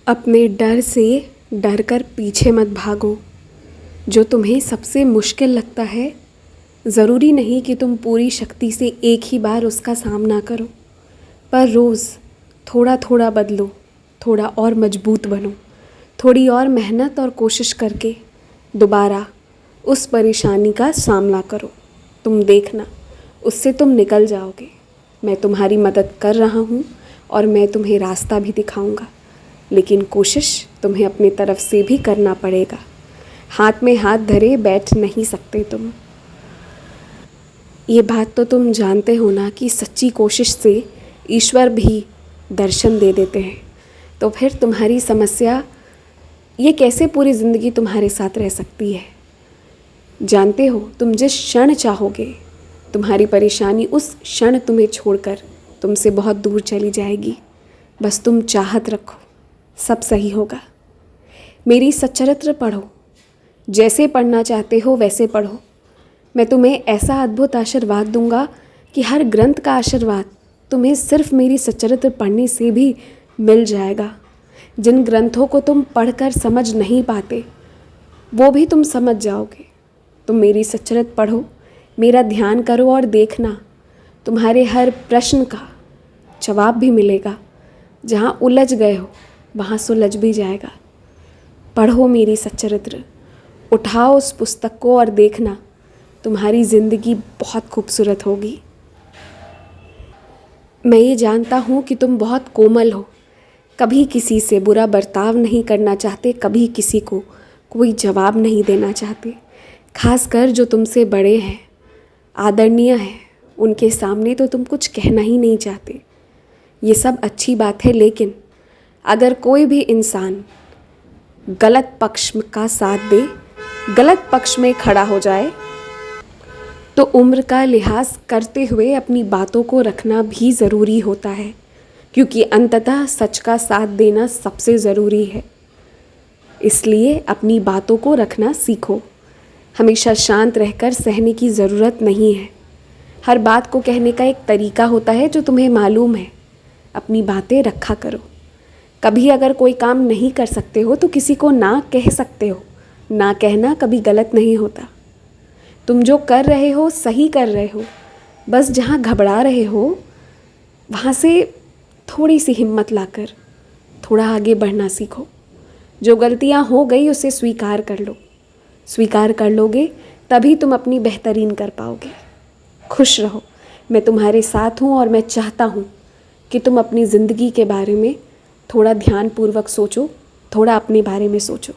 अपने डर से डर कर पीछे मत भागो। जो तुम्हें सबसे मुश्किल लगता है, ज़रूरी नहीं कि तुम पूरी शक्ति से एक ही बार उसका सामना करो, पर रोज़ थोड़ा थोड़ा बदलो, थोड़ा और मजबूत बनो, थोड़ी और मेहनत और कोशिश करके दोबारा उस परेशानी का सामना करो। तुम देखना, उससे तुम निकल जाओगे। मैं तुम्हारी मदद कर रहा हूँ और मैं तुम्हें रास्ता भी दिखाऊंगा, लेकिन कोशिश तुम्हें अपनी तरफ से भी करना पड़ेगा। हाथ में हाथ धरे बैठ नहीं सकते तुम। ये बात तो तुम जानते हो ना कि सच्ची कोशिश से ईश्वर भी दर्शन दे देते हैं। तो फिर तुम्हारी समस्या ये कैसे पूरी ज़िंदगी तुम्हारे साथ रह सकती है? जानते हो, तुम जिस क्षण चाहोगे, तुम्हारी परेशानी उस क्षण तुम्हें छोड़कर तुमसे बहुत दूर चली जाएगी। बस तुम चाहत रखो, सब सही होगा। मेरी सच्चरित्र पढ़ो, जैसे पढ़ना चाहते हो वैसे पढ़ो। मैं तुम्हें ऐसा अद्भुत आशीर्वाद दूंगा कि हर ग्रंथ का आशीर्वाद तुम्हें सिर्फ मेरी सच्चरित्र पढ़ने से भी मिल जाएगा। जिन ग्रंथों को तुम पढ़कर समझ नहीं पाते, वो भी तुम समझ जाओगे। तुम मेरी सच्चरित्र पढ़ो, मेरा ध्यान करो और देखना, तुम्हारे हर प्रश्न का जवाब भी मिलेगा। जहाँ उलझ गए हो वहाँ सुलझ भी जाएगा। पढ़ो मेरी सच्चरित्र, उठाओ उस पुस्तक को और देखना, तुम्हारी ज़िंदगी बहुत खूबसूरत होगी। मैं ये जानता हूँ कि तुम बहुत कोमल हो, कभी किसी से बुरा बर्ताव नहीं करना चाहते, कभी किसी को कोई जवाब नहीं देना चाहते। खासकर जो तुमसे बड़े हैं, आदरणीय हैं, उनके सामने तो तुम कुछ कहना ही नहीं चाहते। ये सब अच्छी बात है, लेकिन अगर कोई भी इंसान गलत पक्ष का साथ दे, गलत पक्ष में खड़ा हो जाए, तो उम्र का लिहाज करते हुए अपनी बातों को रखना भी ज़रूरी होता है, क्योंकि अंततः सच का साथ देना सबसे ज़रूरी है। इसलिए अपनी बातों को रखना सीखो। हमेशा शांत रहकर सहने की ज़रूरत नहीं है। हर बात को कहने का एक तरीका होता है जो तुम्हें मालूम है। अपनी बातें रखा करो। कभी अगर कोई काम नहीं कर सकते हो तो किसी को ना कह सकते हो। ना कहना कभी गलत नहीं होता। तुम जो कर रहे हो सही कर रहे हो। बस जहाँ घबरा रहे हो वहाँ से थोड़ी सी हिम्मत लाकर थोड़ा आगे बढ़ना सीखो। जो गलतियाँ हो गई उसे स्वीकार कर लो। स्वीकार कर लोगे तभी तुम अपनी बेहतरीन कर पाओगे। खुश रहो, मैं तुम्हारे साथ हूँ और मैं चाहता हूँ कि तुम अपनी ज़िंदगी के बारे में थोड़ा ध्यानपूर्वक सोचो, थोड़ा अपने बारे में सोचो।